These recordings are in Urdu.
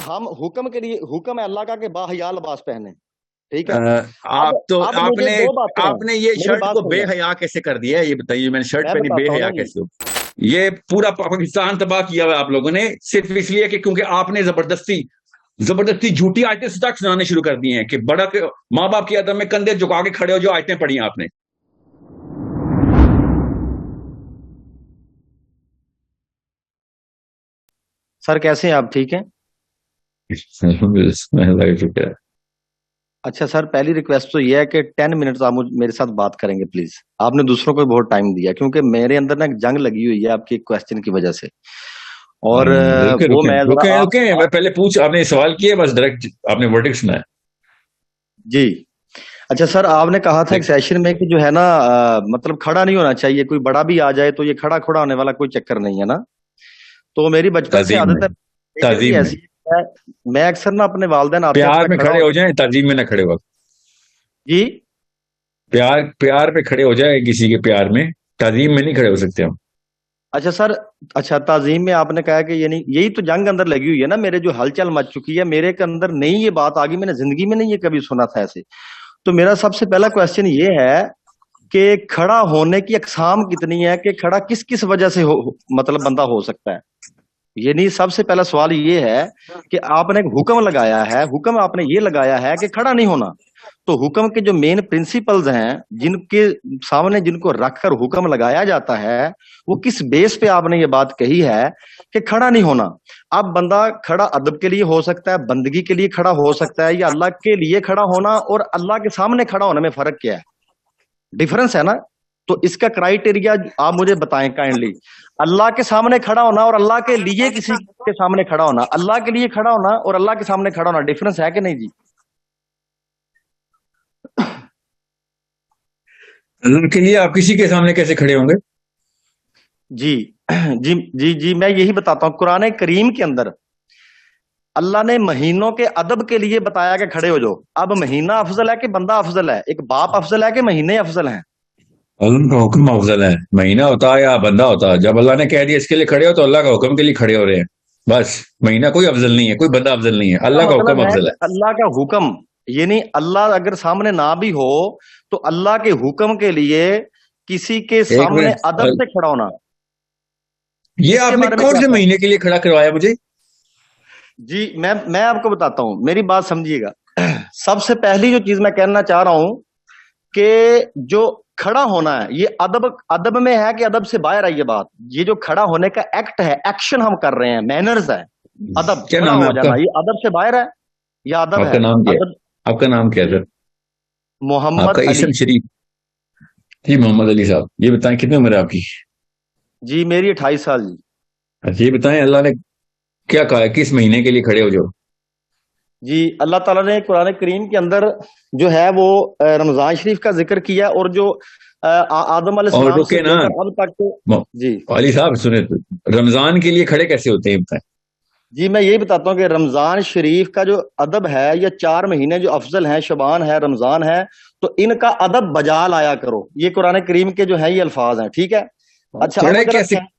ہم حکم کے لیے حکم ہے اللہ کا کہ باحیا لباس پہنے، ٹھیک ہے. اب آپ مجھے نے دو باتیں ہیں، آپ نے یہ میری شرٹ بات کو بے سنیے، حیا کیسے کر دیا ہے؟ یہ بتائیے. میں نے شرٹ میں پہنی، بے بتاتا ہوں حیا نا جی. کیسے ہو؟ یہ پورا پاکستان تباہ کیا ہوا ہے آپ لوگوں نے، صرف اس لیے کہ کیونکہ آپ نے زبردستی جھوٹی آیتیں تک سنانے شروع کر دی ہیں کہ بڑا ماں باپ کی عدم میں کندھے جھکا کے کھڑے ہو جو آیتیں پڑھی ہیں آپ نے. سر کیسے ہیں آپ؟ ٹھیک ہیں؟ اچھا سر، پہلی ریکویسٹ تو یہ ہے کہ 10 منٹ آپ میرے ساتھ بات کریں گے پلیز. آپ نے دوسروں کو بہت ٹائم دیا کیونکہ میرے اندر نا ایک جنگ لگی ہوئی ہے آپ کی کوشچن کی وجہ سے، اور وہ میں ذرا آپ میں پہلے آپ نے سوال کیا، بس ڈائریکٹ آپ نے ورڈکٹ سنا ہے. جی. اچھا سر، آپ نے کہا تھا ایک سیشن میں کہ جو ہے نا مطلب کھڑا نہیں ہونا چاہیے، کوئی بڑا بھی آ جائے تو یہ کھڑا ہونے والا کوئی چکر نہیں ہے نا. تو میری بچپن سے عادت ہے، تعظیم میں ایسی ہے، میں اکثر نا اپنے والدین آتے ہیں پیار میں کھڑے ہو جائیں، تعظیم میں نہ کھڑے ہو. جی پیار پہ کھڑے ہو جائے، کسی کے پیار میں، تعظیم میں نہیں کھڑے ہو سکتے ہم. اچھا سر، اچھا تعظیم میں آپ نے کہا کہ یعنی یہی تو جنگ اندر لگی ہوئی ہے نا، میرے جو ہلچل مچ چکی ہے میرے کے اندر نہیں، یہ بات آگی، میں نے زندگی میں نہیں یہ کبھی سنا تھا ایسے. تو میرا سب سے پہلا کوشچن یہ ہے کہ کھڑا ہونے کی اقسام کتنی ہے، کہ کھڑا کس کس وجہ سے مطلب بندہ ہو سکتا ہے. یعنی سب سے پہلا سوال یہ ہے کہ آپ نے ایک حکم لگایا ہے، حکم آپ نے یہ لگایا ہے کہ کھڑا نہیں ہونا، تو حکم کے جو مین پرنسپلز ہیں جن کے سامنے جن کو رکھ کر حکم لگایا جاتا ہے، وہ کس بیس پہ آپ نے یہ بات کہی ہے کہ کھڑا نہیں ہونا. اب بندہ کھڑا ادب کے لیے ہو سکتا ہے، بندگی کے لیے کھڑا ہو سکتا ہے، یا اللہ کے لیے کھڑا ہونا اور اللہ کے سامنے کھڑا ہونے میں فرق کیا ہے؟ ڈفرنس ہے نا. تو اس کا کرائٹیریا آپ مجھے بتائیں کائنڈلی. اللہ کے سامنے کھڑا ہونا اور اللہ کے لیے کسی کے سامنے کھڑا ہونا، اللہ کے لیے کھڑا ہونا اور اللہ کے سامنے کھڑا ہونا ڈفرنس ہے کہ نہیں جی؟ اللہ کے لیے آپ کسی کے سامنے کیسے کھڑے ہوں گے؟ جی جی جی جی میں یہی بتاتا ہوں. قرآن کریم کے اندر اللہ نے مہینوں کے ادب کے لیے بتایا کہ کھڑے ہو جاؤ. اب مہینہ افضل ہے کہ بندہ افضل ہے؟ ایک باپ افضل ہے کہ مہینے افضل ہیں؟ اللہ کا حکم افضل ہے. مہینہ ہوتا ہے یا بندہ ہوتا ہے، جب اللہ نے کہہ دیا اس کے لیے کھڑے ہو تو اللہ کا حکم کے لیے کھڑے ہو رہے ہیں. بس مہینہ کوئی افضل نہیں ہے، کوئی بندہ افضل نہیں ہے، اللہ کا حکم افضل ہے. اللہ کا حکم یعنی اللہ اگر سامنے نہ بھی ہو تو اللہ کے حکم کے لیے کسی کے سامنے ادب سے کھڑا ہونا. یہ آپ نے کون سے مہینے کے لیے کھڑا کروایا مجھے؟ جی میں آپ کو بتاتا ہوں، میری بات سمجھیے گا. سب سے پہلی جو چیز میں کہنا چاہ رہا ہوں کہ جو کھڑا ہونا ہے یہ ادب میں ہے کہ ادب سے باہر ہے. یہ بات، یہ جو کھڑا ہونے کا ایکٹ ہے، ایکشن ہم کر رہے ہیں، مینرز ہے. ادب کیا کھڑا نام ہے ہو آپ کا؟ جانا یہ ادب سے باہر ہے یا ادب آپ ہے؟ کا نام کیا؟ ادب. آپ کا نام کیا سر؟ محمد علی. اسم شریف. جی محمد علی صاحب، یہ بتائیں کتنی عمر ہے آپ کی؟ جی میری 28 سال جی. اچھا یہ بتائیں اللہ نے کیا کہا ہے کس مہینے کے لیے کھڑے ہو جاؤ؟ جی اللہ تعالیٰ نے قرآن کریم کے اندر جو ہے وہ رمضان شریف کا ذکر کیا، اور جو آدم علیہ السلام سے اب تک. جی علی صاحب سنیں، رمضان کے لیے کھڑے کیسے ہوتے ہیں بتائیں. جی میں یہی بتاتا ہوں کہ رمضان شریف کا جو ادب ہے، یا 4 مہینے جو افضل ہیں، شبان ہے، رمضان ہے، تو ان کا ادب بجا لایا کرو. یہ قرآن کریم کے جو ہیں یہ الفاظ ہیں، ٹھیک ہے. اچھا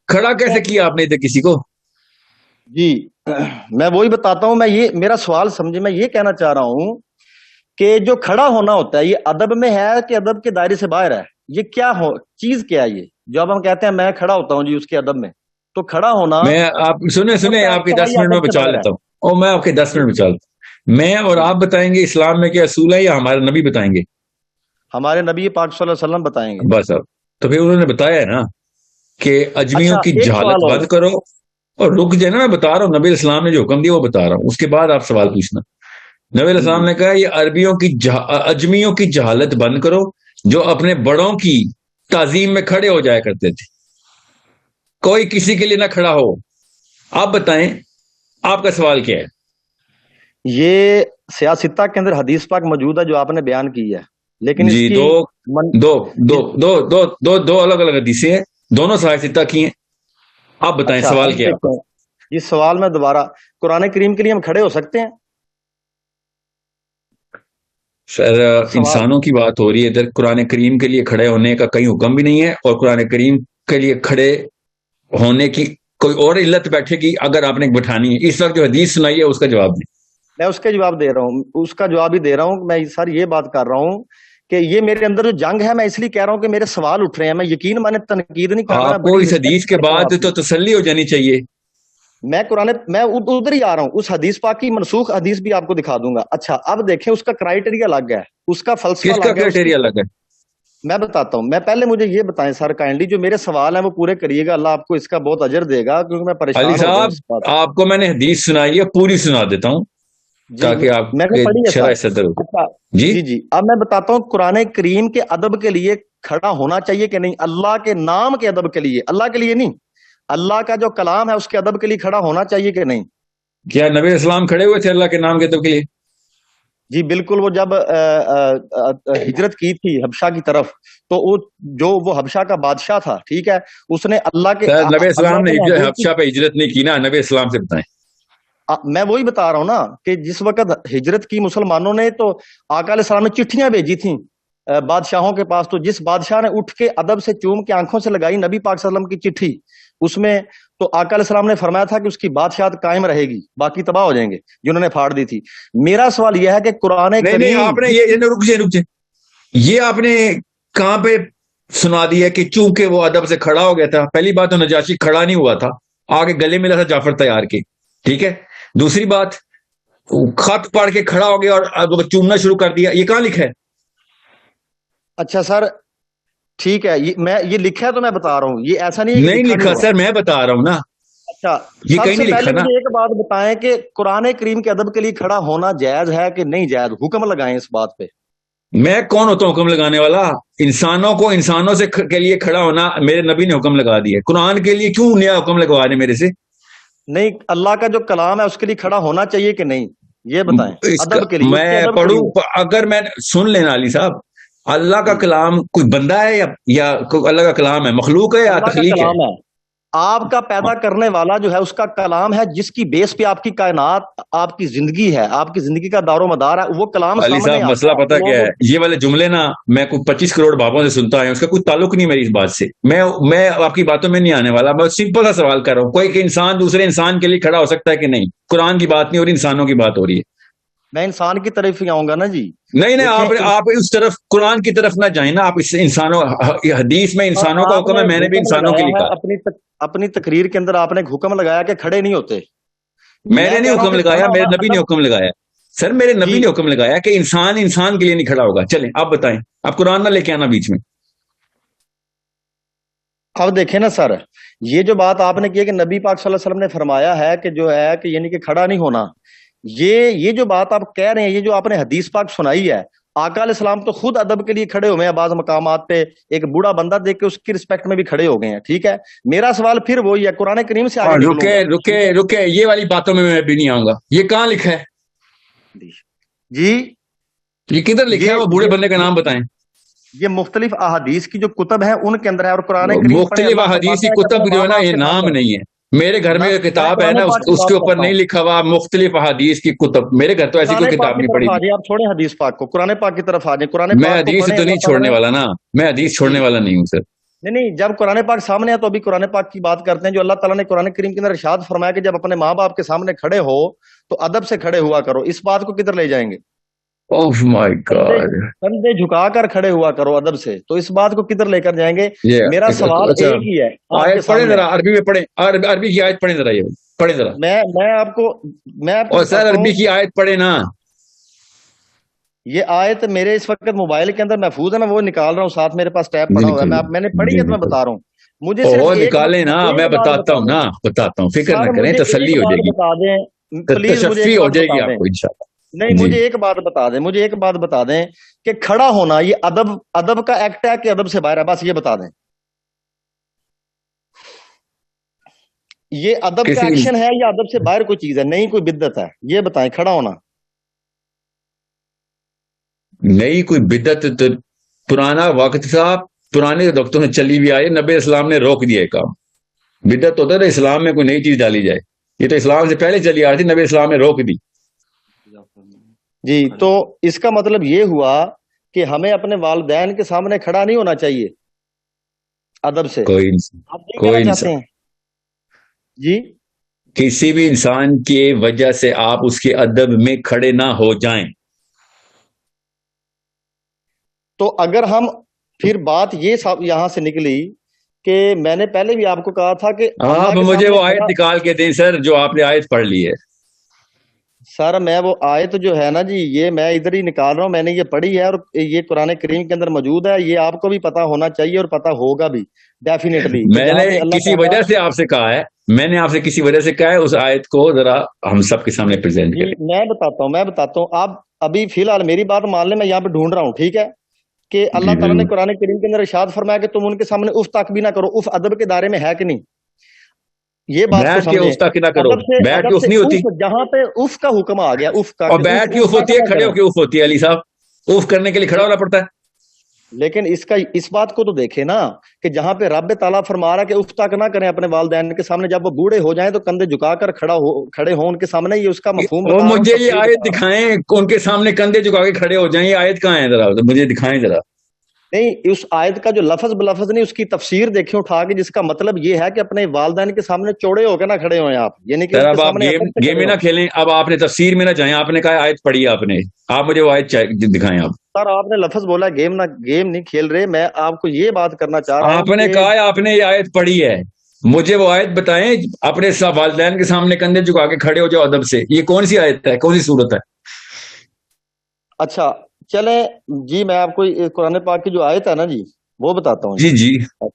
کھڑا کیسے کیا آپ نے ادھر کسی کو؟ جی میں وہی بتاتا ہوں. میرا سوال سمجھے، میں یہ کہنا چاہ رہا ہوں کہ جو کھڑا ہونا ہوتا ہے یہ ادب میں ہے کہ ادب کے دائرے سے باہر ہے؟ یہ کیا چیز کیا ہے یہ جو اب ہم کہتے ہیں میں کھڑا ہوتا ہوں جی اس کے ادب میں؟ تو کھڑا ہونا، میں آپ سنیں آپ کے 10 منٹ میں بچا لیتا ہوں، اور میں آپ کے 10 منٹ بچا لیتا ہوں. میں اور آپ بتائیں گے اسلام میں کیا اصول ہے، یا ہمارے نبی بتائیں گے؟ ہمارے نبی پاک صلی اللہ علیہ وسلم بتائیں گے. بس اب تو پھر انہوں نے بتایا ہے نا کہ اجمیوں کی جہالت بند کرو، اور رک جائے نا، میں بتا رہا ہوں نبی السلام نے جو حکم دیا وہ بتا رہا ہوں، اس کے بعد آپ سوال پوچھنا. نبی السلام نے کہا یہ اجمیوں کی جہالت بند کرو جو اپنے بڑوں کی تعظیم میں کھڑے ہو جایا کرتے تھے، کوئی کسی کے لیے نہ کھڑا ہو. آپ بتائیں آپ کا سوال کیا ہے؟ یہ سیاستہ کے اندر حدیث پاک موجود ہے جو آپ نے بیان کی ہے، لیکن جی دو الگ الگ حدیثیں ہیں، دونوں سیاستہ کی ہیں. آپ بتائیں سوال کیا ہے؟ یہ سوال میں دوبارہ، قرآن کریم کے لیے ہم کھڑے ہو سکتے ہیں؟ سر انسانوں کی بات ہو رہی ہے ادھر، قرآن کریم کے لیے کھڑے ہونے کا کہیں حکم بھی نہیں ہے، اور قرآن کریم کے لیے کھڑے ہونے کی کوئی اور علت بیٹھے گی اگر آپ نے بٹھانی ہے. اس وقت جو حدیث سنائی ہے اس کا جواب دیں. میں اس کا جواب دے رہا ہوں، اس کا جواب ہی دے رہا ہوں. میں سر یہ بات کر رہا ہوں کہ یہ میرے اندر جو جنگ ہے، میں اس لیے کہہ رہا ہوں کہ میرے سوال اٹھ رہے ہیں. میں یقین مانے تنقید نہیں کر رہا. آپ کو اس حدیث کے بعد تو تسلی ہو جانی چاہیے. میں ادھر ہی آ رہا ہوں. اس حدیث پاک کی منسوخ حدیث بھی آپ کو دکھا دوں گا. اچھا اب دیکھیں، اس کا کرائٹیریا الگ ہے، اس کا فلسفہ کس کا کرائٹیریا الگ ہے؟ میں بتاتا ہوں. میں پہلے مجھے یہ بتائیں سر کائنڈلی، جو میرے سوال ہیں وہ پورے کریے گا. اللہ آپ کو اس کا بہت اجر دے گا، کیونکہ میں پریشان علی ہو گیا صاحب اس بات. آپ کو میں نے حدیث سنائی ہے، پوری سنا دیتا ہوں تاکہ آپ میں نے پڑھی ہے شرح سر. صدر ہو. اچھا جی اب میں بتاتا ہوں قرآن کریم کے ادب کے لیے کھڑا ہونا چاہیے کہ نہیں. اللہ کے نام کے ادب کے لیے، اللہ کے لیے نہیں، اللہ کا جو کلام ہے اس کے ادب کے لیے کھڑا ہونا چاہیے کہ نہیں. کیا نبی اسلام کھڑے ہوئے تھے اللہ کے نام کے ادب کے لیے؟ جی بالکل. وہ جب ہجرت کی تھی حبشہ کی طرف، تو وہ حبشہ کا بادشاہ تھا، ٹھیک ہے، اس نے اللہ کے نبی اسلام نے حبشہ پہ ہجرت نہیں کی نا، نبی اسلام سے بتائیں. میں وہی بتا رہا ہوں نا کہ جس وقت ہجرت کی مسلمانوں نے، تو آقا علیہ السلام نے چٹھیاں بھیجی تھیں بادشاہوں کے پاس. تو جس بادشاہ نے اٹھ کے ادب سے چوم کے آنکھوں سے لگائی نبی پاک صلی اللہ علیہ وسلم کی چٹھی، اس میں تو آقا علیہ السلام نے فرمایا تھا کہ اس کی بادشاہت قائم رہے گی، باقی تباہ ہو جائیں گے جنہوں نے پھاڑ دی تھی. میرا سوال یہ ہے کہ قرآن نہیں آپ نے یہ رک جائے یہ آپ نے کہاں پہ سنا دیا کہ چونکہ وہ ادب سے کھڑا ہو گیا تھا؟ پہلی بات تو نجاشی کھڑا نہیں ہوا تھا، آگے گلے ملا تھا جعفر تیار کے، ٹھیک ہے. دوسری بات، خط پڑھ کے کھڑا ہو گیا اور چومنا شروع کر دیا، یہ کہاں لکھا ہے؟ اچھا سر ٹھیک ہے، یہ لکھا ہے تو میں بتا رہا ہوں، یہ ایسا نہیں نہیں لکھا سر، میں بتا رہا ہوں نا. اچھا یہ کہیں نہیں لکھا نا. مجھے ایک بات بتائیں کہ قرآن کریم کے ادب کے لیے کھڑا ہونا جائز ہے کہ نہیں جائز؟ حکم لگائیں اس بات پہ. میں کون ہوتا ہوں حکم لگانے والا؟ انسانوں کو انسانوں سے کے لیے کھڑا ہونا میرے نبی نے حکم لگا دیا. قرآن کے لیے کیوں نیا حکم لگوا رہے میرے سے؟ نہیں، اللہ کا جو کلام ہے اس کے لیے کھڑا ہونا چاہیے کہ نہیں، یہ بتائیں. ادب کے لیے میں پڑھوں، اگر میں سن لینا علی صاحب، اللہ کا کلام کوئی بندہ ہے یا اللہ کا کلام ہے مخلوق ہے یا تخلیق ہے؟ آپ کا پیدا کرنے والا جو ہے اس کا کلام ہے، جس کی بیس پہ آپ کی کائنات، آپ کی زندگی ہے، آپ کی زندگی کا دار و مدار ہے، وہ کلام علی صاحب مسئلہ پتہ کیا ہے؟ یہ والے جملے نا میں کوئی 25 کروڑ بابوں سے سنتا ہوں، اس کا کوئی تعلق نہیں میری اس بات سے. میں آپ کی باتوں میں نہیں آنے والا. میں سمپل سا سوال کر رہا ہوں، کوئی کہ انسان دوسرے انسان کے لیے کھڑا ہو سکتا ہے کہ نہیں؟ قرآن کی بات نہیں ہو رہی، انسانوں کی بات ہو رہی ہے. میں انسان کی طرف ہی آؤں گا نا جی. نہیں آپ اس طرف قرآن کی طرف نہ جائیں نا. آپ اس انسانوں، حدیث میں انسانوں کا حکم ہے، میں نے بھی انسانوں کے لیے کہا. اپنی تقریر کے اندر آپ نے حکم لگایا کہ کھڑے نہیں ہوتے. میں نے نہیں حکم لگایا، میرے نبی نے حکم لگایا. سر میرے نبی نے حکم لگایا کہ انسان انسان کے لیے نہیں کھڑا ہوگا. چلیں آپ بتائیں، آپ قرآن نہ لے کے آنا بیچ میں. اب دیکھیں نا سر، یہ جو بات آپ نے کی کہ نبی پاک صلی اللہ علیہ وسلم نے فرمایا ہے کہ جو ہے کہ یعنی کہ کھڑا نہیں ہونا، یہ جو بات آپ کہہ رہے ہیں، یہ جو آپ نے حدیث پاک سنائی ہے، آقا علیہ السلام تو خود ادب کے لیے کھڑے ہوئے ہیں. بعض مقامات پہ ایک بوڑھا بندہ دیکھ کے اس کی رسپیکٹ میں بھی کھڑے ہو گئے ہیں، ٹھیک ہے. میرا سوال پھر وہی ہے، قرآن کریم سے آگے رکے یہ والی باتوں میں بھی نہیں آؤں گا. یہ کہاں لکھا ہے جی؟ یہ کدھر لکھا ہے؟ وہ بوڑھے بندے کا نام بتائیں. یہ مختلف احادیث کی جو کتب ہیں ان کے اندر ہے، اور قرآن کریم مختلف احادیث کی کتب جو ہے نا، یہ نام نہیں ہے. میرے گھر میں کتاب ہے نا، اس کے اوپر نہیں لکھا ہوا مختلف احادیث کی کتب. میرے گھر تو ایسی کوئی کتاب نہیں پڑھی. آپ چھوڑیں حدیث پاک کو، قرآن پاک کی طرف آ جائیں. میں حدیث تو نہیں چھوڑنے والا نا، میں حدیث چھوڑنے والا نہیں ہوں سر. نہیں، جب قرآن پاک سامنے ہے تو ابھی قرآن پاک کی بات کرتے ہیں. جو اللہ تعالیٰ نے قرآن کریم کے اندر ارشاد فرمایا کہ جب اپنے ماں باپ کے سامنے کھڑے ہو تو ادب سے کھڑے ہوا کرو. اس بات کو کدھر لے جائیں گے؟ اوہ مائی گاڈ، کندھے جھکا کر کھڑے ہوا کرو ادب سے. تو اس بات کو کدھر لے کر جائیں گے؟ میرا سوال ایک ہی ہے. آیت پڑھیں ذرا، عربی میں پڑھیں، عربی کی آیت پڑھیں ذرا، یہ پڑھیں ذرا. میں آپ کو سر عربی کی آیت پڑھیں نا. یہ آیت میرے اس وقت موبائل کے اندر محفوظ ہے، میں وہ نکال رہا ہوں، ساتھ میرے پاس ٹیب پڑا ہوا ہے. میں نے پڑھی ہے تو میں بتا رہا ہوں. مجھے صرف نکالیں نا، میں بتاتا ہوں، فکر نہ کریں، تسلی ہو جائے گی، بتا دیں پلیز. تشفی ہو جائے گی آپ کو انشاءاللہ. نہیں، مجھے ایک بات بتا دیں کہ کھڑا ہونا یہ ادب کا ایکٹ ہے کہ ادب سے باہر ہے؟ بس یہ بتا دیں. یہ ادب کا ایکشن ہے یا ادب سے باہر کوئی چیز ہے؟ نہیں کوئی بدعت ہے؟ یہ بتائیں. کھڑا ہونا نہیں کوئی بدعت. تو پرانا وقت صاحب، پرانے وقتوں میں چلی بھی آئی. نبی اسلام نے روک دیا کام. بدعت ہوتا ہے اسلام میں کوئی نئی چیز ڈالی جائے، یہ تو اسلام سے پہلے چلی آ رہی تھی، نبی اسلام نے روک دی. جی، تو اس کا مطلب یہ ہوا کہ ہمیں اپنے والدین کے سامنے کھڑا نہیں ہونا چاہیے ادب سے. کوئی انسان جی کسی بھی انسان کی وجہ سے آپ اس کے ادب میں کھڑے نہ ہو جائیں. تو اگر ہم پھر بات یہ یہاں سے نکلی کہ میں نے پہلے بھی آپ کو کہا تھا کہ آپ مجھے وہ آیت نکال کے دیں سر جو آپ نے آیت پڑھ لی ہے. سر میں وہ آیت جو ہے نا جی یہ میں ادھر ہی نکال رہا ہوں, میں نے یہ پڑھی ہے اور یہ قرآن کریم کے اندر موجود ہے, یہ آپ کو بھی پتا ہونا چاہیے اور پتا ہوگا بھی ڈیفینیٹلی. میں نے کسی وجہ سے آپ سے کہا ہے, میں نے آپ سے کسی وجہ سے کہا ہے, اس آیت کو ذرا ہم سب کے سامنے پریزنٹ کریں. میں بتاتا ہوں آپ ابھی فی الحال میری بات مان لیں, میں یہاں پہ ڈھونڈ رہا ہوں, ٹھیک ہے, کہ اللہ تعالیٰ نے قرآن کریم کے اندر ارشاد فرمایا کہ تم ان کے سامنے اف تک بھی نہ کرو. اف ادب کے دائرے میں ہے کہ نہیں؟ یہ بات کو سمجھیں. اف تک نہ کرو, بیٹھ کے اف نہیں ہوتی. جہاں پہ اف کا حکم آ گیا, اف کا, اور بیٹھ کے اف ہوتی ہے, کھڑے ہو کے اف ہوتی ہے. علی صاحب, اف کرنے کے لیے کھڑا ہونا پڑتا ہے. لیکن اس بات کو تو دیکھیں نا کہ جہاں پہ رب تعالیٰ فرما رہا ہے کہ اف تک نہ کریں اپنے والدین کے سامنے, جب وہ بوڑھے ہو جائیں تو کندھے جھکا کر کھڑے ہوں ان کے سامنے, یہ اس کا مفہوم بتا رہا ہوں. مجھے یہ آیت دکھائیں, ان کے سامنے کندھے جھکا کے کھڑے ہو جائیں, یہ آیت کہاں ہے ذرا مجھے دکھائیں ذرا. نہیں, اس آیت کا جو لفظ بلفظ نہیں, اس کی تفسیر دیکھیں اٹھا کے, جس کا مطلب یہ ہے کہ اپنے والدین کے سامنے چوڑے ہو کے نہ کھڑے ہوئے آپ, یعنی کہ اب آپ گیم میں نہ کھیلیں. اب آپ نے تفسیر میں نہ جائیں, آپ نے کہا آیت پڑھی آپ نے, آپ مجھے وہ آیت دکھائیں. آپ سر آپ نے لفظ بولا گیم نہیں کھیل رہے, میں آپ کو یہ بات کرنا چاہ رہا ہوں. آپ نے کہا آپ نے یہ آیت پڑھی ہے, مجھے وہ آیت بتائیں, اپنے والدین کے سامنے کندھے جھکا کے کھڑے ہو جاؤ ادب سے. یہ کون سی آیت ہے, کون سی صورت ہے؟ اچھا چلیں جی, میں آپ کو قرآن پاک کی جو آیت ہے نا جی وہ بتاتا ہوں. جی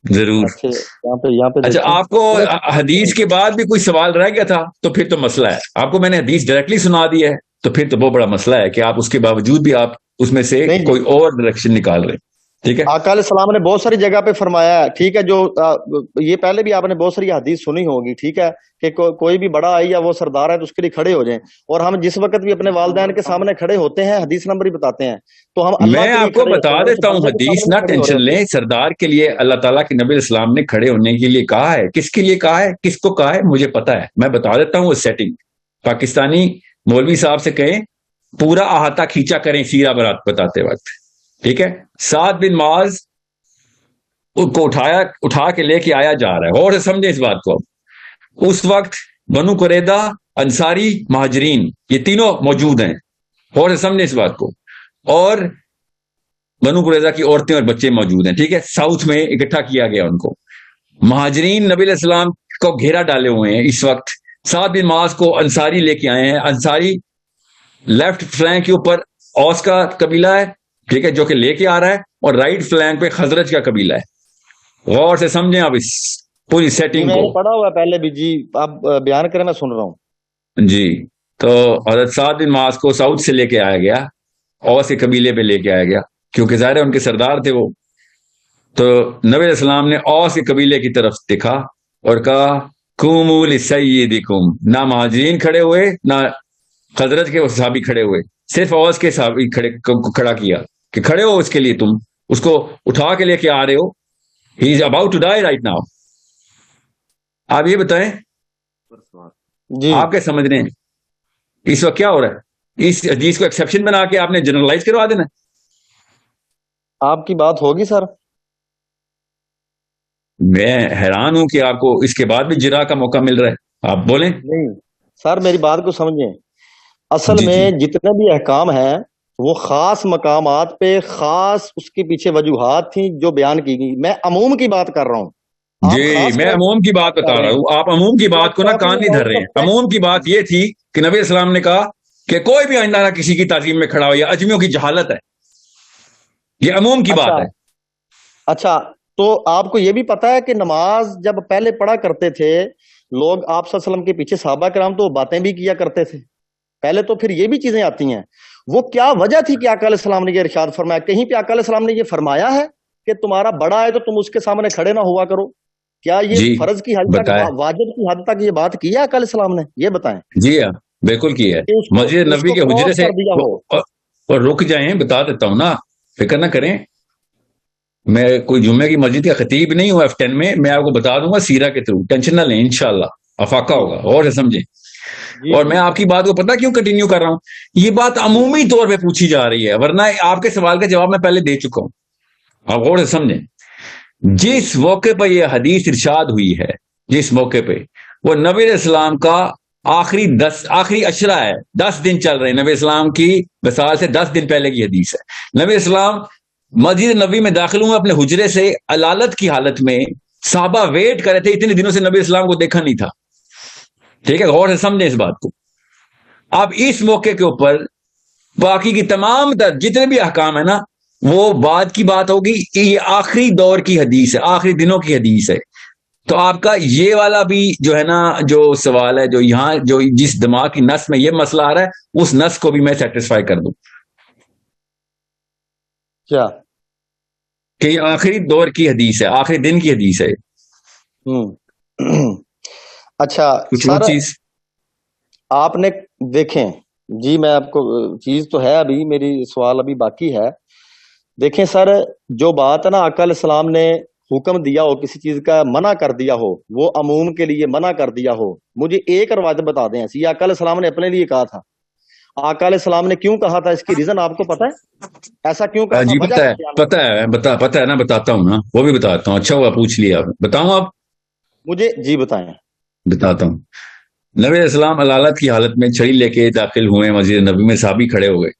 ضرور. یہاں پہ اچھا, آپ کو حدیث کے بعد بھی کوئی سوال رہ گیا تھا تو پھر تو مسئلہ ہے. آپ کو میں نے حدیث ڈائریکٹلی سنا دی ہے تو پھر تو بہت بڑا مسئلہ ہے کہ آپ اس کے باوجود بھی آپ اس میں سے کوئی اور ڈائریکشن نکال رہے. ٹھیک ہے, آقا علیہ السلام نے بہت ساری جگہ پہ فرمایا ہے, ٹھیک ہے, جو یہ پہلے بھی آپ نے بہت ساری حدیث سنی ہوگی, ٹھیک ہے, کہ کوئی بھی بڑا آئی یا وہ سردار ہے تو اس کے لیے کھڑے ہو جائیں. اور ہم جس وقت بھی اپنے والدین کے سامنے کھڑے ہوتے ہیں حدیث نمبر ہی بتاتے ہیں, تو ہم اللہ میں آپ کو بتا دیتا ہوں حدیث, نہ ٹینشن لیں. سردار کے لیے اللہ تعالیٰ کے نبی السلام نے کھڑے ہونے کے لیے کہا ہے. کس کے لیے کہا ہے, کس کو کہا ہے, مجھے پتا ہے, میں بتا دیتا ہوں وہ سیٹنگ. پاکستانی مولوی صاحب سے کہیں پورا احاطہ کھینچا کریں سیرہ برات بتاتے وقت. ٹھیک ہے, سعد بن معاذ کو اٹھا کے لے کے آیا جا رہا ہے, اور سمجھیں اس بات کو. اس وقت بنو قریظہ, انصاری, مہاجرین, یہ تینوں موجود ہیں, اور سمجھیں اس بات کو. اور بنو قریظہ کی عورتیں اور بچے موجود ہیں. ٹھیک ہے, ساؤتھ میں اکٹھا کیا گیا ان کو. مہاجرین نبی علیہ السلام کو گھیرا ڈالے ہوئے ہیں اس وقت. سعد بن معاذ کو انصاری لے کے آئے ہیں. انصاری لیفٹ فلینک کے اوپر اوس کا قبیلہ ہے, ٹھیک ہے, جو کہ لے کے آ رہا ہے, اور رائٹ فلینک پہ خزرج کا قبیلہ ہے. غور سے سمجھیں آپ اس پوری سیٹنگ کو. پڑھا ہوا پہلے بھی جی, آپ بیان کریں, میں سن رہا ہوں. جی, تو حضرت سعد بن معاذ کو ساؤتھ سے لے کے آیا گیا, اوس کے قبیلے پہ لے کے آیا گیا, کیونکہ ظاہر ہے ان کے سردار تھے وہ. تو نبی علیہ السلام نے اوس کے قبیلے کی طرف دیکھا اور کہا قوموا لسیدکم. نہ مہاجرین کھڑے ہوئے, نہ خزرج کے صحابی کھڑے ہوئے, صرف اوس کے صحابی کھڑا کیا کہ کھڑے ہو اس کے لیے, تم اس کو اٹھا کے لے کے آ رہے ہو. He is about to die right now. آپ یہ بتائیں جی, آپ کیا سمجھ رہے ہیں اس وقت کیا ہو رہا ہے؟ اس حدیث کو ایکسیپشن بنا کے آپ نے جنرلائز کروا دینا. آپ کی بات ہوگی سر. میں حیران ہوں کہ آپ کو اس کے بعد بھی جرا کا موقع مل رہا ہے. آپ بولیں. نہیں سر, میری بات کو سمجھیں. اصل میں جتنے بھی احکام ہیں وہ خاص مقامات پہ خاص اس کے پیچھے وجوہات تھیں جو بیان کی گئی. میں عموم کی بات کر رہا ہوں. جی, میں عموم کی بات بتا رہا ہوں. آپ عموم کی بات کو نہ کان نہیں دھر رہے ہیں. عموم کی بات یہ تھی کہ نبی السلام نے کہا کہ کوئی بھی آئندہ نہ کسی کی تعظیم میں کھڑا ہو, یا اجمیوں کی جہالت ہے. یہ عموم کی بات ہے. اچھا, تو آپ کو یہ بھی پتا ہے کہ نماز جب پہلے پڑھا کرتے تھے لوگ آپ صلی اللہ علیہ وسلم کے پیچھے, صحابہ کرام تو باتیں بھی کیا کرتے تھے پہلے, تو پھر یہ بھی چیزیں آتی ہیں. وہ کیا وجہ تھی کہ آقا علیہ السلام نے یہ ارشاد فرمایا؟ کہیں پہ آقا علیہ السلام نے یہ فرمایا ہے کہ تمہارا بڑا ہے تو تم اس کے سامنے کھڑے نہ ہوا کرو؟ کیا یہ فرض کی حد تک, واجب کی حد تک یہ بات کی ہے آقا علیہ السلام نے؟ یہ بتائیں. جی ہاں, بالکل کی ہے. مسجد نبی کے حجرے سے اور رک جائیں, بتا دیتا ہوں نا, فکر نہ کریں. میں کوئی جمعے کی مسجد کا خطیب نہیں ہوں F10 میں آپ کو بتا دوں گا سیرہ کے تھرو, ٹینشن نہ لیں, انشاءاللہ افاقہ ہوگا. اور سے سمجھیں. اور میں آپ کی بات کو پتا کیوں کنٹینیو کر رہا ہوں, یہ بات عمومی طور پہ پوچھی جا رہی ہے, ورنہ آپ کے سوال کا جواب میں پہلے دے چکا ہوں. آپ غور سے سمجھیں. جس موقع پہ یہ حدیث ارشاد ہوئی ہے, جس موقع پہ وہ نبی علیہ السلام کا آخری اشرہ ہے، 10 دن چل رہے ہیں، نبی اسلام کی وصال سے 10 دن پہلے کی حدیث ہے۔ نبی اسلام مسجد نبی میں داخل ہوئے اپنے حجرے سے علالت کی حالت میں، صحابہ ویٹ کر رہے تھے، اتنے دنوں سے نبی اسلام کو دیکھا نہیں تھا، ٹھیک ہے، غور سے سمجھیں اس بات کو۔ اب اس موقع کے اوپر باقی کی تمام جتنے بھی احکام ہے نا، وہ بعد کی بات ہوگی، یہ آخری دور کی حدیث ہے، آخری دنوں کی حدیث ہے۔ تو آپ کا یہ والا بھی جو ہے نا، جو سوال ہے، جو یہاں جو جس دماغ کی نس میں یہ مسئلہ آ رہا ہے، اس نس کو بھی میں سیٹسفائی کر دوں کیا کہ یہ آخری دور کی حدیث ہے، آخری دن کی حدیث ہے۔ اچھا کچھ اور سر، چیز آپ نے دیکھیں جی، میں آپ کو چیز تو ہے، ابھی میری سوال ابھی باقی ہے۔ دیکھیں سر، جو بات ہے نا، آقا علیہ السلام نے حکم دیا ہو، کسی چیز کا منع کر دیا ہو، وہ عموم کے لیے منع کر دیا ہو، مجھے ایک روایت بتا دیں ایسی، آقا علیہ السلام نے اپنے لیے کہا تھا، آقا علیہ السلام نے کیوں کہا تھا، اس کی ریزن آپ کو پتا ہے؟ ایسا کیوں کہا تھا؟ جی وجہ پتہ ہے، کیا؟ پتہ ہے نا، بتاتا ہوں نا، وہ بھی بتاتا ہوں۔ اچھا ہوا پوچھ لیا، بتاؤں آپ؟ مجھے جی بتائیں۔ بتاتا ہوں۔ نبی علیہ السلام علالت کی حالت میں چھڑی لے کے داخل ہوئے مسجد نبی میں، صحابی کھڑے ہو گئے،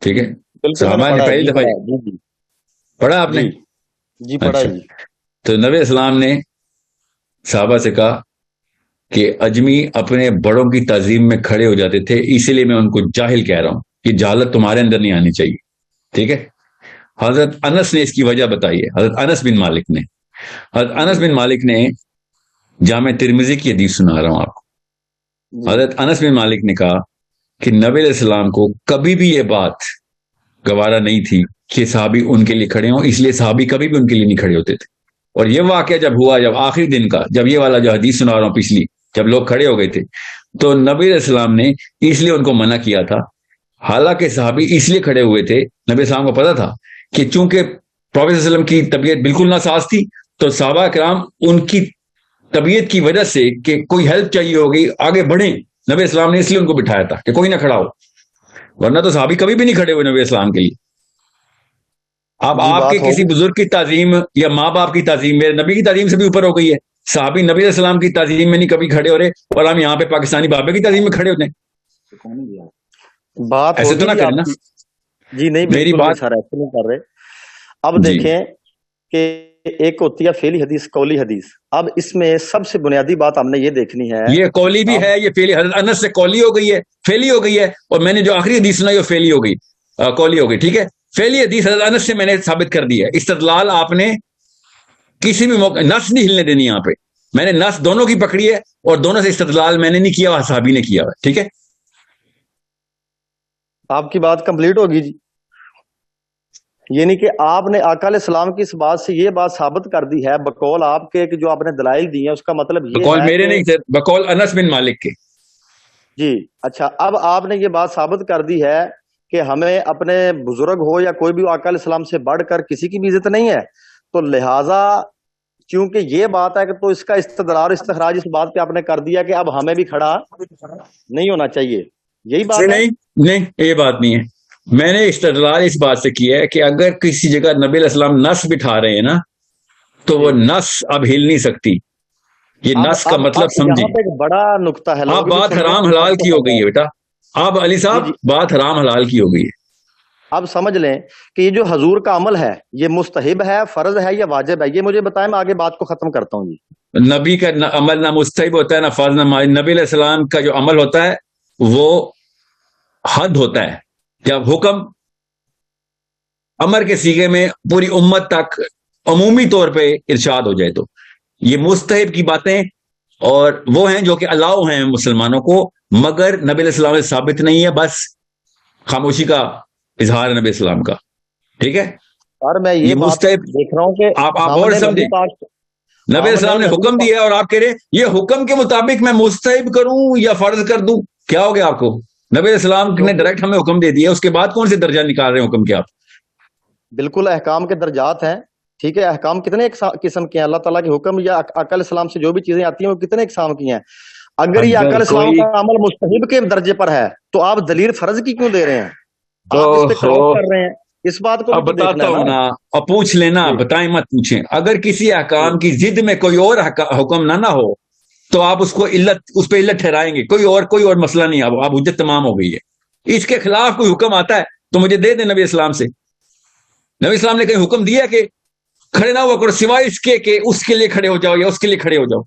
ٹھیک ہے، بالکل میں نے صحابہ نے پڑھا ہے، پہلی جی دفعہ پڑھا ہے، جی جی پڑھا آپ نے؟ جی جی پڑھا ہے اچھا، جی۔ تو نبی علیہ السلام نے صحابہ سے کہا کہ اجمی اپنے بڑوں کی تعظیم میں کھڑے ہو جاتے تھے، اسی لیے میں ان کو جاہل کہہ رہا ہوں، یہ جہالت تمہارے اندر نہیں آنی چاہیے، ٹھیک ہے۔ حضرت انس نے اس کی وجہ بتائی ہے، حضرت انس بن مالک نے، حضرت انس بن مالک نے، جامع ترمذی کی حدیث سنا رہا ہوں آپ کو۔ حضرت انس بن مالک نے کہا کہ نبی علیہ السلام کو کبھی بھی یہ بات گوارا نہیں تھی کہ صحابی ان کے لیے کھڑے ہوں، اس لیے صحابی کبھی بھی ان کے لیے نہیں کھڑے ہوتے تھے۔ اور یہ واقعہ جب ہوا، جب آخری دن کا، جب یہ والا جو حدیث سنا رہا ہوں پچھلی، جب لوگ کھڑے ہو گئے تھے، تو نبی علیہ السلام نے اس لیے ان کو منع کیا تھا، حالانکہ صحابی اس لیے کھڑے ہوئے تھے، نبی علیہ السلام کو پتا تھا کہ چونکہ پروفیٹ صلی اللہ علیہ وسلم کی طبیعت بالکل ناساز تھی، تو صحابہ کرام ان کی طبیعت کی وجہ سے کہ کوئی ہیلپ چاہیے ہوگی، آگے بڑھیں، نبی علیہ السلام نے اس لیے ان کو بٹھایا تھا کہ کوئی نہ کھڑا ہو، ورنہ تو صحابی کبھی بھی نہیں کھڑے ہوئے نبی علیہ السلام کے لیے۔ اب جی آپ کے بات کسی ہوگی، بزرگ کی تعظیم یا ماں باپ کی تعظیم میرے نبی کی تعظیم سے بھی اوپر ہو گئی ہے، صحابی نبی علیہ السلام کی تعظیم میں نہیں کبھی کھڑے ہو رہے، اور ہم یہاں پہ پاکستانی بابے کی تعظیم میں کھڑے ہوتے ہیں، بات ایسے تو ہوگی نہ جی کریں آپ نا کی، جی نہیں میری بالکل بات۔ سر ایسے نہیں کر رہے۔ اب جی دیکھیں کہ ایک ہوتی ہے فعلی حدیث، قولی حدیث، اب اس میں سب سے بنیادی بات ہم نے یہ دیکھنی ہے، یہ قولی بھی اب ہے، یہ فعلی، حضرت انس سے قولی ہو گئی ہے، فعلی ہو گئی ہے، اور میں نے جو آخری حدیث سنائی وہ فعلی ہو گئی، قولی ہو گئی، ٹھیک ہے۔ فعلی حدیث حضرت انس سے میں نے ثابت کر دی ہے، استدلال آپ نے کسی بھی موقع نس نہیں ہلنے دینی، یہاں پہ میں نے نس دونوں کی پکڑی ہے، اور دونوں سے استدلال میں نے نہیں کیا، وہ صحابی نے کیا، ٹھیک ہے۔ آپ کی بات کمپلیٹ ہوگی جی، یعنی کہ آپ نے آقا علیہ السلام کی اس بات سے یہ بات ثابت کر دی ہے بقول آپ کے کہ جو آپ نے دلائل دی ہیں، اس کا مطلب یہ بقول ہے میرے کہ نہیں تھے، بقول انس بن مالک کے۔ جی اچھا، اب آپ نے یہ بات ثابت کر دی ہے کہ ہمیں اپنے بزرگ ہو یا کوئی بھی آقا علیہ السلام سے بڑھ کر کسی کی بھی عزت نہیں ہے، تو لہٰذا چونکہ یہ بات ہے کہ تو اس کا استدلال استخراج اس بات پہ آپ نے کر دیا کہ اب ہمیں بھی کھڑا نہیں ہونا چاہیے، یہی بات ہے؟ نہیں نہیں، یہ بات نہیں ہے، میں نے استدلال اس بات سے کیا ہے کہ اگر کسی جگہ نبی علیہ السلام نس بٹھا رہے ہیں نا، تو وہ نس اب ہل نہیں سکتی، یہ نس کا مطلب یہاں سمجھیں۔ پہ ایک بڑا نقطہ ہے، آپ لوگ بھی بات سن رہے حرام ہیں، حلال آپ کو کی ہو پتہ گئی ہے ہے۔ بیٹا، آپ علی جی صاحب جی، بات حرام حلال کی ہو گئی ہے۔ اب سمجھ لیں کہ یہ جو حضور کا عمل ہے یہ مستحب ہے، فرض ہے یا واجب ہے، یہ مجھے بتائیں، میں آگے بات کو ختم کرتا ہوں جی۔ نبی کا عمل نہ مستحب ہوتا ہے نہ فرض نہ واجب، نبی علیہ السلام کا جو عمل ہوتا ہے وہ حد ہوتا ہے، جب حکم امر کے سیغے میں پوری امت تک عمومی طور پہ ارشاد ہو جائے، تو یہ مستحب کی باتیں اور وہ ہیں جو کہ الاؤ ہیں مسلمانوں کو، مگر نبی علیہ السلام سے ثابت نہیں ہے، بس خاموشی کا اظہار ہے نبی السلام کا، ٹھیک ہے۔ اور میں یہ بات مستحب، دیکھ رہا ہوں کہ آپ ہم اور نے سمجھیں، نبی پاک نبی علیہ السلام نے حکم دیا ہے اور آپ کہہ رہے ہیں یہ حکم کے مطابق میں مستحب کروں یا فرض کر دوں، کیا ہو گیا آپ کو؟ نبی علیہ السلام نے ڈائریکٹ ہمیں حکم دے دیا، اس کے بعد کون سے درجہ نکال رہے ہیں حکم کے آپ؟ بالکل احکام کے درجات ہیں، ٹھیک ہے، احکام کتنے قسم کے ہیں، اللہ تعالیٰ کے حکم یا آقا علیہ السلام سے جو بھی چیزیں آتی ہیں وہ کتنے اقسام کی ہیں، اگر یہ آقا علیہ السلام کا عمل مستحب کے درجے پر ہے تو آپ دلیل فرض کی کیوں دے رہے ہیں؟ آپ اس پہ کراس کر رہے ہیں، اس بات کو اب بھی دیکھنا بتاتا ہے ہوں نا۔ نا، اور پوچھ لینا، جی بتائیں مت پوچھیں، اگر کسی جی احکام کی ضد میں کوئی اور حکم نہ ہو تو آپ اس پہ علت ٹھہرائیں گے، کوئی اور مسئلہ نہیں، اب حجت تمام ہو گئی ہے۔ اس کے خلاف کوئی حکم آتا ہے تو مجھے دے دیں نبی اسلام سے۔ نبی اسلام نے کہیں حکم دیا کہ کھڑے نہ ہوا کرو سوائے اس کے کہ اس کے لیے کھڑے ہو جاؤ یا اس کے لیے کھڑے ہو جاؤ؟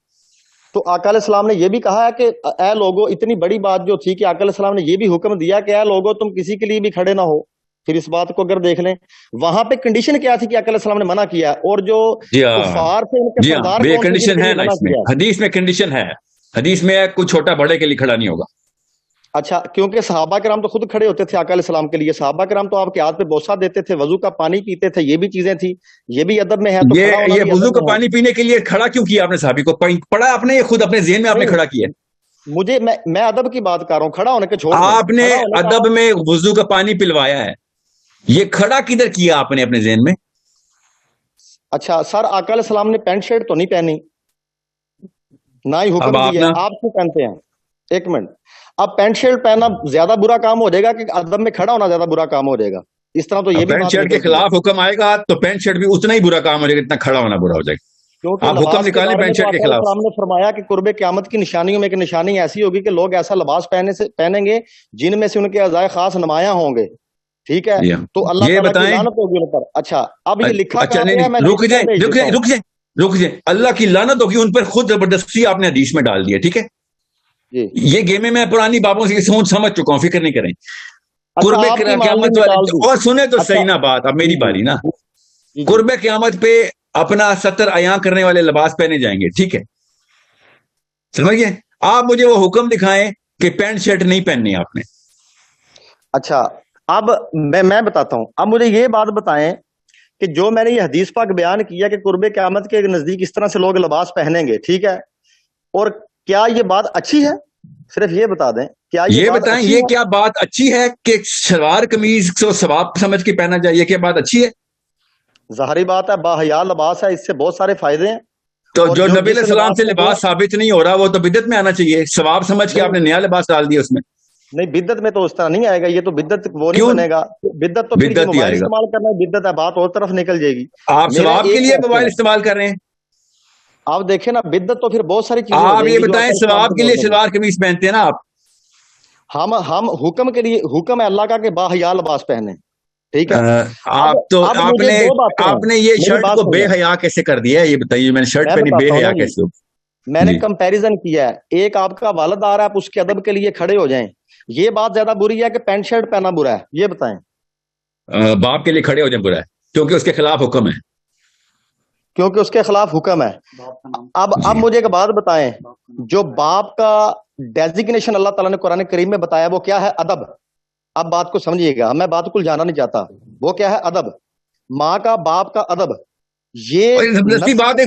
تو آقا علیہ السلام نے یہ بھی کہا ہے کہ اے لوگو، اتنی بڑی بات جو تھی کہ آقا علیہ السلام نے یہ بھی حکم دیا کہ اے لوگو تم کسی کے لیے بھی کھڑے نہ ہو۔ پھر اس بات کو اگر دیکھ لیں وہاں پہ کنڈیشن کیا تھی کہ آقا علیہ السلام نے منع کیا، اور جو کفار تھے ان کے سردار یہ کون تھے جن کنڈیشن کے ہے لیے نا، منع اس میں کیا؟ حدیث میں کنڈیشن ہے، حدیث میں کوئی چھوٹا بڑے کے لیے کھڑا نہیں ہوگا۔ اچھا، کیونکہ صحابہ کرام تو خود کھڑے ہوتے تھے آقا علیہ السلام کے لیے، صحابہ کرام تو آپ کے ہاتھ پہ بوسہ دیتے تھے، وضو کا پانی پیتے تھے، یہ بھی چیزیں تھی، یہ بھی ادب میں ہے، تو کھڑا ہونا یہ بھی وضو ادب کا میں ہے۔ پانی پینے کے لیے کھڑا کیوں کیا آپ نے صحابی کو؟ پڑھا آپ نے، یہ خود اپنے ذہن میں آپ نے کھڑا کیا؟ مجھے میں ادب کی بات کر رہا ہوں، کھڑا ہونے کے چھوڑ دیں، آپ نے کھڑا ہونے کا ادب میں وضو کا پانی پلوایا ہے، یہ کھڑا کدھر کیا آپ نے اپنے ذہن میں؟ اچھا سر، آقا علیہ السلام نے پینٹ شرٹ تو نہیں پہنی، نہ ہی حکم دیا، آپ کیوں پہنتے ہیں؟ ایک منٹ، اب پینٹ شرٹ پہننا زیادہ برا کام ہو جائے گا کہ ادب میں کھڑا ہونا زیادہ برا کام ہو جائے گا؟ اس طرح تو یہ بھی پینٹ بات شرٹ کے خلاف حکم آئے گا تو پینٹ شرٹ بھی اتنا ہی برا کام ہو جائے گا جتنا کھڑا ہونا برا ہو جائے گا۔ کیونکہ آپ حکم نکالیں پینٹ شرٹ کے خلاف۔ السلام نے فرمایا کہ قرب قیامت کی نشانیوں میں ایک نشانی ایسی ہوگی کہ لوگ ایسا لباس پہنیں گے جن میں سے ان کے اعضائے خاص نمایاں ہوں گے، ٹھیک ہے؟ تو اللہ یہ تعالیٰ کی بتائیں، لعنت ہوگی ان پر۔ اچھا اب یہ لکھا اچھا کہاں پہ ہے؟ میں رک جائیں، اللہ کی لعنت ہوگی ان پر، خود زبردستی آپ نے حدیث میں ڈال دیا، ٹھیک ہے؟ جی یہ گیمیں میں پرانی بابوں سے سمجھ چکا ہوں، فکر نہیں کریں۔ اچھا، قرب آپ کی قیامت معاملے والے نکال دی۔ اور سنیں تو اچھا صحیح نا بات، اب میری باری نا۔ جی قرب قیامت پہ اپنا ستر عیاں کرنے والے لباس پہنے جائیں گے، ٹھیک ہے؟ سمجھئے؟ آپ مجھے وہ حکم دکھائیں کہ پینٹ شرٹ نہیں پہننی آپ نے۔ اچھا اب میں بتاتا ہوں، اب مجھے یہ بات بتائیں کہ جو میں نے یہ حدیث پاک بیان کیا کہ قرب قیامت کے نزدیک اس طرح سے لوگ لباس پہنیں گے، ٹھیک ہے، اور کیا یہ بات اچھی ہے؟ صرف یہ بتا دیں، کیا یہ بات بتائیں اچھی یہ ہے؟ کیا بات اچھی ہے کہ شلوار قمیض کو ثواب سمجھ کے پہنا جائے؟ یہ کیا بات اچھی ہے؟ ظاہری بات ہے، باحیا لباس ہے، اس سے بہت سارے فائدے ہیں۔ تو اور جو نبی علیہ جس السلام سے میں لباس ثابت نہیں ہو رہا وہ تو بدعت میں آنا چاہیے، ثواب سمجھ کے آپ نے نیا لباس ڈال دیا اس میں۔ نہیں، بدعت میں تو اس طرح نہیں آئے گا، یہ تو بدعت وہ نہیں کیوں؟ بنے گا۔ بدعت تو پھر یہ بدعت ہی موبائل آئے گا۔ استعمال کرنا ہے، بدعت ہے، بات اور طرف نکل جائے گی۔ آپ میرا ثواب کے ایک لیے question موبائل ہے، استعمال کر رہے ہیں؟ آپ دیکھیں نا، بدعت تو پھر بہت ساری چیزیں ہو آپ جائیں یہ گی جو بتائیں آقا علیہ ثواب السلام کے لیے بول رہے ہیں۔ شلوار قمیض پہنتے ہیں نا آپ؟ ہم حکم کے لیے، حکم ہے اللہ کا کہ باحیا لباس پہنے، ٹھیک ہے؟ آپ تو اب آپ مجھے نے دو باتیں ہیں، یہ میری شرٹ بات کو بے سنیں، حیا کیسے کر دیا ہے؟ یہ بتائیے، میں نے شرٹ میں پہنی، بے بتاتا ہوں حیا نا جی، کیسے ہو؟ میں نے جی کمپیریزن کیا ہے، ایک آپ کا والد آ رہا ہے، آپ اس کے ادب کے لیے کھڑے ہو جائیں، یہ بات زیادہ بری ہے کہ پینٹ شرٹ پہنا برا ہے؟ یہ بتائیں۔ باپ کے لیے کھڑے ہو جائیں برا ہے کیونکہ اس کے خلاف حکم ہے۔ کیونکہ اس کے خلاف حکم ہے۔ اب مجھے ایک بات بتائیں، جو باپ کا ڈیزیگنیشن اللہ تعالیٰ نے قرآن کریم میں بتایا وہ کیا ہے؟ ادب۔ اب بات کو سمجھیے گا، میں بات کو جانا نہیں چاہتا، وہ کیا ہے؟ ادب، ماں کا باپ کا ادب۔ یہ زبردستی بات ہے،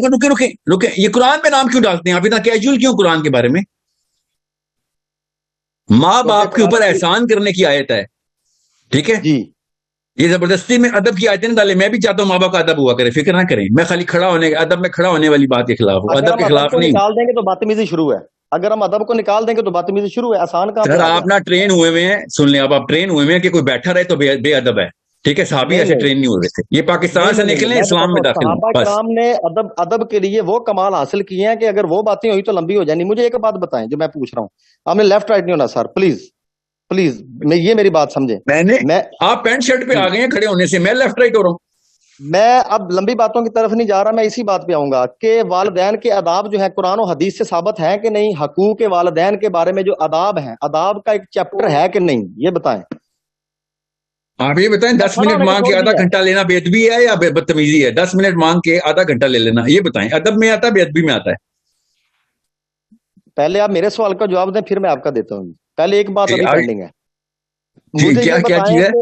رکے، یہ قرآن میں نام کیوں ڈالتے ہیں آپ اتنا کیجول کیوں قرآن کے بارے میں؟ ماں باپ کے اوپر احسان کرنے کی آیت ہے، ٹھیک ہے؟ جی یہ زبردستی میں ادب کی آیتیں نہ ڈالیں۔ میں بھی چاہتا ہوں ماں باپ کا ادب ہوا کرے، فکر نہ کریں، میں خالی کھڑا ہونے ادب میں کھڑا ہونے والی بات کے خلاف ہوں، اگر ادب ہم کے ادب خلاف کو نہیں ہوں۔ نکال دیں گے تو بدتمیزی شروع ہے، اگر ہم ادب کو نکال دیں گے تو بدتمیزی شروع ہے، آسان کام سر آپ نہ ٹرین ہوئے ہوئے ہیں، سن لیں، اب آپ ٹرین ہوئے ہوئے ہیں کہ کوئی بیٹھا رہے تو بے ادب ہے، ٹھیک ہے؟ صحابی ایسے ٹرین نہیں ہوئے تھے، یہ پاکستان سے نکلیں اسلام میں داخل ہوں، صحابہ بس۔ کرام نے ادب کے لیے وہ کمال حاصل کیے ہیں کہ اگر وہ باتیں ہوئی تو لمبی ہو جانی۔ مجھے ایک بات بتائیں جو میں پوچھ رہا ہوں، آپ نے لیفٹ رائٹ نہیں ہونا سر، پلیز پلیز، یہ میری بات سمجھیں۔ آپ پینٹ شرٹ پہ آ گئے ہیں کھڑے ہونے سے، میں لیفٹ رائٹ ہو رہا ہوں۔ میں اب لمبی باتوں کی طرف نہیں جا رہا، میں اسی بات پہ آؤں گا کہ والدین کے آداب جو ہیں قرآن و حدیث سے ثابت ہیں کہ نہیں؟ حقوق والدین کے بارے میں جو آداب ہیں، آداب کا ایک چیپٹر ہے کہ نہیں؟ یہ بتائیں۔ آپ یہ بتائیں 10 منٹ مانگ کے آدھا گھنٹہ لینا بے ادبی ہے یا بدتمیزی ہے؟ 10 منٹ مانگ کے آدھا گھنٹہ لے لینا، یہ بتائیں ادب میں آتا ہے بے ادبی میں آتا ہے؟ پہلے آپ میرے سوال کا جواب دیں، پھر میں آپ کا دیتا ہوں۔ پہلے ایک بات ابھی پینڈنگ ہے، جی مجھے یہ کیا چیز بتائیں ہے؟ کہ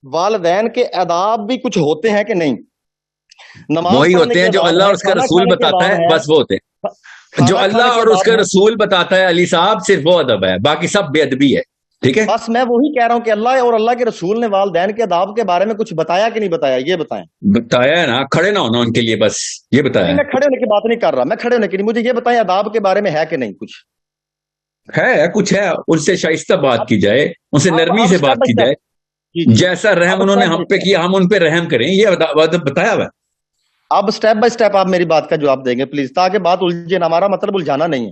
والدین کے آداب بھی کچھ ہوتے ہیں کہ نہیں؟ نماز وہی پڑھنے ہوتے کے ہیں جو آداب اللہ ہیں، اور اس کا کھانا رسول کھانے کے بتاتا آداب ہے، ہیں، بس وہ ہوتے ہیں جو کھانا اللہ کھانے کے اور اس آداب کا ہیں۔ رسول بتاتا ہے، علی صاحب، صرف وہ ادب ہے، باقی سب بے ادبی ہے، ٹھیک ہے؟ بس میں وہی کہہ رہا ہوں کہ اللہ اور اللہ کے رسول نے والدین کے آداب کے بارے میں کچھ بتایا کہ نہیں بتایا؟ یہ بتائیں۔ بتایا ہے نا، کھڑے نہ ہونا ان کے لیے، بس یہ بتایا نہیں، ہے۔ میں کھڑے ہونے کی بات نہیں کر رہا، میں کھڑے ہونے کی نہیں، مجھے یہ بتائیں آداب کے بارے میں ہے کہ نہیں کچھ؟ ہے کچھ ہے، ان سے شائستہ بات کی جائے، ان سے نرمی سے بات کی جائے، جیسا رحم انہوں نے ہم پہ کیا ہم ان پہ رحم کریں، یہ ادب بتایا ہوا ہے۔ اب سٹیپ بائی سٹیپ آپ میری بات کا جواب دیں گے پلیز، تاکہ بات الجھے نہ، ہمارا مطلب الجھانا نہیں ہے۔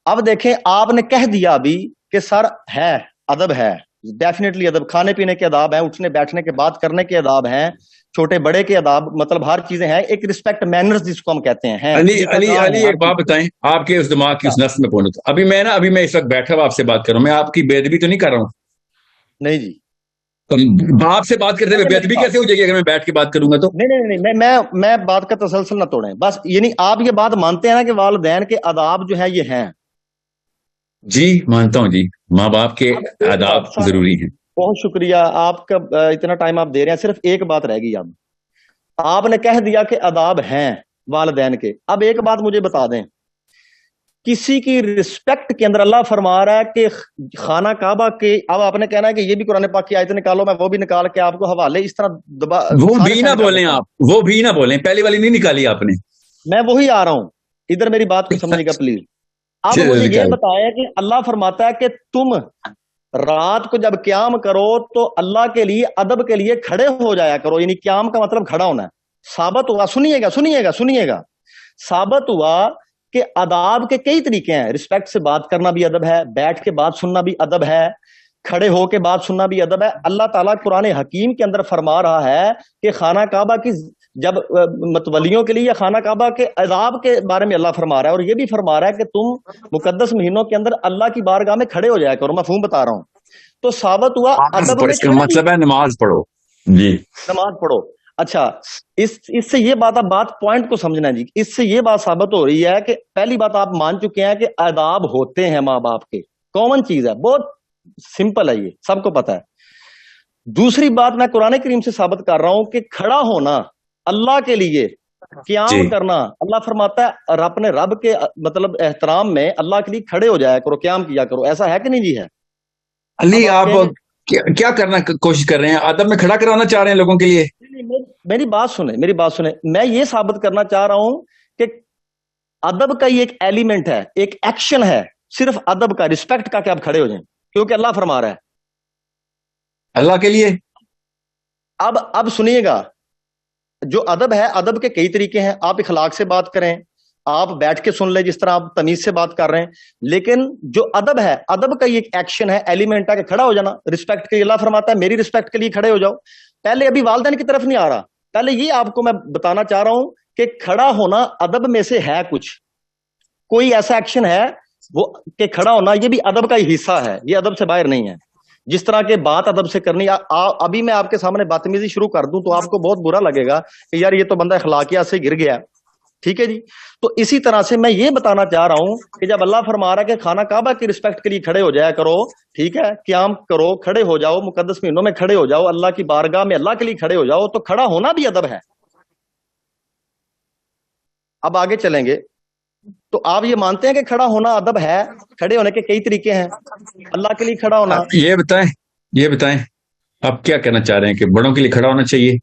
اب دیکھیں آپ نے کہہ دیا ابھی کہ سر ہے ادب ہے، ڈیفینیٹلی ادب، کھانے پینے کے آداب ہیں، اٹھنے بیٹھنے کے بات کرنے کے آداب ہیں، چھوٹے بڑے کے آداب، مطلب ہر چیزیں ہیں، ایک رسپیکٹ مینرز جس کو ہم کہتے ہیں۔ علی ایک بات بتائیں، آپ کے اس دماغ کی اس نس میں پہنچ، ابھی میں اس وقت بیٹھا ہوں آپ سے بات کر رہا ہوں، میں آپ کی بے ادبی تو نہیں کر رہا ہوں؟ نہیں جی، باپ سے بات کرتے ہوئے بے ادبی کیسے ہو جائے گی اگر میں بیٹھ کے بات کروں گا تو؟ نہیں، میں بات کا تسلسل نہ توڑیں، بس یعنی آپ یہ بات مانتے ہیں نا کہ والدین کے آداب جو ہیں یہ ہیں؟ جی مانتا ہوں جی، ماں باپ کے آداب ضروری ہیں۔ بہت شکریہ آپ کا، اتنا ٹائم آپ دے رہے ہیں، صرف ایک بات رہ گئی، اب آپ نے کہہ دیا کہ آداب ہیں والدین کے، اب ایک بات مجھے بتا دیں، کسی کی رسپیکٹ کے اندر اللہ فرما رہا ہے کہ خانہ کعبہ کے، اب آپ نے کہنا ہے کہ یہ بھی قرآن پاک کی آیت نکالو، میں وہ بھی نکال کے آپ کو حوالے اس طرح وہ بھی نہ بولیں، آپ وہ بھی نہ بولیں، پہلی والی نہیں نکالی آپ نے، میں وہی آ رہا ہوں، ادھر میری بات کو سمجھے گا پلیز۔ اب مجھے یہ بتایا کہ اللہ فرماتا ہے کہ تم رات کو جب قیام کرو تو اللہ کے لیے ادب کے لیے کھڑے ہو جایا کرو، یعنی قیام کا مطلب کھڑا ہونا ہے۔ ثابت ہوا، سنیے گا، ثابت ہوا کہ آداب کے کئی طریقے ہیں، رسپیکٹ سے بات کرنا بھی ادب ہے، بیٹھ کے بات سننا بھی ادب ہے، کھڑے ہو کے بات سننا بھی ادب ہے۔ اللہ تعالیٰ قرآن حکیم کے اندر فرما رہا ہے کہ خانہ کعبہ کی جب متولیوں کے لیے یا خانہ کعبہ کے عذاب کے بارے میں اللہ فرما رہا ہے، اور یہ بھی فرما رہا ہے کہ تم مقدس مہینوں کے اندر اللہ کی بارگاہ میں کھڑے ہو جایا کرو، مفہوم بتا رہا ہوں۔ تو ثابت ہوا ادب میں مطلب ہے نماز پڑھو، جی نماز پڑھو۔ اچھا، اس سے یہ بات پوائنٹ کو سمجھنا ہے جی، اس سے یہ بات ثابت ہو رہی ہے کہ پہلی بات آپ مان چکے ہیں کہ آداب ہوتے ہیں ماں باپ کے، کامن چیز ہے، بہت سمپل ہے، یہ سب کو پتا ہے۔ دوسری بات میں قرآن کریم سے ثابت کر رہا ہوں کہ کھڑا ہونا اللہ کے لیے، قیام کرنا، اللہ فرماتا ہے اپنے رب کے مطلب احترام میں اللہ کے لیے کھڑے ہو جایا کرو، قیام کیا کرو، ایسا ہے کہ نہیں جی؟ ہے علی، آپ کیا کرنا کوشش کر رہے ہیں؟ ادب میں کھڑا کرانا چاہ رہے ہیں لوگوں کے لیے؟ میری بات سنیں، میں یہ ثابت کرنا چاہ رہا ہوں کہ ادب کا یہ ایک ایلیمنٹ ہے، ایک ایکشن ہے، صرف ادب کا، رسپیکٹ کا کہ آپ کھڑے ہو جائیں، کیونکہ اللہ فرما رہا ہے اللہ کے لیے۔ اب سنیے گا، جو ادب ہے، ادب کے کئی طریقے ہیں، آپ اخلاق سے بات کریں، آپ بیٹھ کے سن لیں جس طرح آپ تمیز سے بات کر رہے ہیں، لیکن جو ادب ہے، ادب کا یہ ایک ایکشن ہے، ایلیمنٹ ہے کہ کھڑا ہو جانا رسپیکٹ کے لیے۔ اللہ فرماتا ہے میری رسپیکٹ کے لیے کھڑے ہو جاؤ۔ پہلے ابھی والدین کی طرف نہیں آ رہا، پہلے یہ آپ کو میں بتانا چاہ رہا ہوں کہ کھڑا ہونا ادب میں سے ہے، کچھ کوئی ایسا ایکشن ہے وہ کہ کھڑا ہونا یہ بھی ادب کا ہی حصہ ہے، یہ ادب سے باہر نہیں ہے۔ جس طرح کے بات ادب سے کرنی، ابھی میں آپ کے سامنے بدتمیزی شروع کر دوں تو آپ کو بہت برا لگے گا کہ یار یہ تو بندہ اخلاقیات سے گر گیا، ٹھیک ہے جی؟ تو اسی طرح سے میں یہ بتانا چاہ رہا ہوں کہ جب اللہ فرما رہا ہے کہ خانہ کعبہ کی رسپیکٹ کے لیے کھڑے ہو جایا کرو، ٹھیک ہے، قیام کرو، کھڑے ہو جاؤ، مقدس مہینوں میں کھڑے ہو جاؤ، اللہ کی بارگاہ میں اللہ کے لیے کھڑے ہو جاؤ، تو کھڑا ہونا بھی ادب ہے۔ اب آگے چلیں گے، تو آپ یہ مانتے ہیں کہ کھڑا ہونا ادب ہے؟ کھڑے ہونے کے کئی طریقے ہیں، اللہ کے لیے کھڑا ہونا۔ یہ بتائیں آپ کیا کہنا چاہ رہے ہیں کہ بڑوں کے لیے کھڑا ہونا چاہیے؟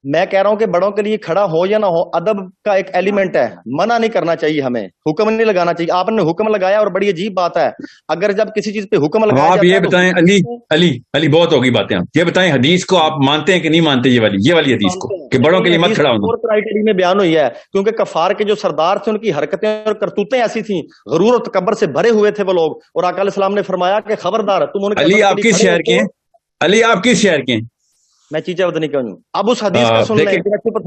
میں کہہ رہا ہوں کہ بڑوں کے لیے کھڑا ہو یا نہ ہو، ادب کا ایک ایلیمنٹ ہے، منع نہیں کرنا چاہیے، ہمیں حکم نہیں لگانا چاہیے۔ آپ نے حکم لگایا، اور بڑی عجیب بات ہے، اگر جب کسی چیز پہ حکم لگایا آپ یہ بتائیں، علی بہت ہوگی باتیں، آپ یہ بتائیں حدیث کو آپ مانتے ہیں کہ نہیں مانتے؟ یہ والی حدیث کو کہ بڑوں کے لیے مت کھڑا ہونا، کرائٹیریا میں بیان ہوئی ہے، کیونکہ کفار کے جو سردار تھے ان کی حرکتیں اور کرتوتیں ایسی تھیں، غرور اور تکبر سے بھرے ہوئے تھے وہ لوگ، اور آقا علیہ السلام نے فرمایا کہ خبردار تم ان کے۔ علی آپ کس شہر کے ہیں؟ علی آپ کس شہر کے ہیں؟ میں چیچا ودنی کا ہوں۔ اب اس حدیث کا سن لیں،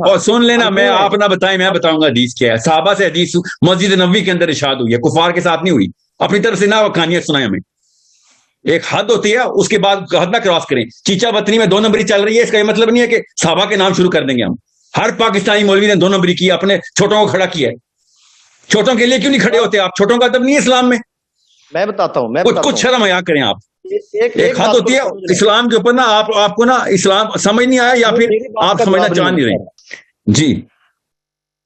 اور سن لینا، میں آپ نہ بتائیں، میں بتاؤں گا حدیث کیا ہے۔ صحابہ سے حدیث مسجد نبوی کے اندر ارشاد ہوئی ہے، کفار کے ساتھ نہیں ہوئی، اپنی طرف سے نہ وہ کہانیاں سنائیں ہمیں، ایک حد ہوتی ہے، اس کے بعد حد نہ کراس کریں۔ چیچا وطنی میں 2 نمبری چل رہی ہے، اس کا یہ مطلب نہیں ہے کہ صحابہ کے نام شروع کر دیں گے ہم۔ ہر پاکستانی مولوی نے 2 نمبری کی، اپنے چھوٹوں کو کھڑا کیا ہے۔ چھوٹوں کے لیے کیوں نہیں کھڑے ہوتے آپ؟ چھوٹوں کا ادب نہیں ہے اسلام میں بتاتا ہوں، کچھ شرم حیا کریں آپ۔ ایک حد ہوتی ہے اسلام کے اوپر نا، آپ کو نا اسلام سمجھ نہیں آیا یا پھر آپ سمجھنا چاہ نہیں رہے جی۔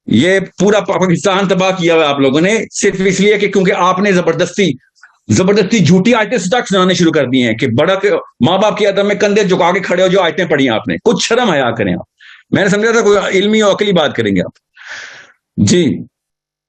یہ پورا پاکستان تباہ کیا ہوا آپ لوگوں نے، صرف اس لیے کہ کیونکہ آپ نے زبردستی جھوٹی آیتیں سٹاک سنانے شروع کر دی ہیں کہ بڑا ماں باپ کی ادب میں کندھے جھکا کے کھڑے ہو جو آیتیں پڑھی ہیں آپ نے۔ کچھ شرم حیا کریں آپ۔ میں نے سمجھا تھا کوئی علمی اور عقلی بات کریں گے آپ جی۔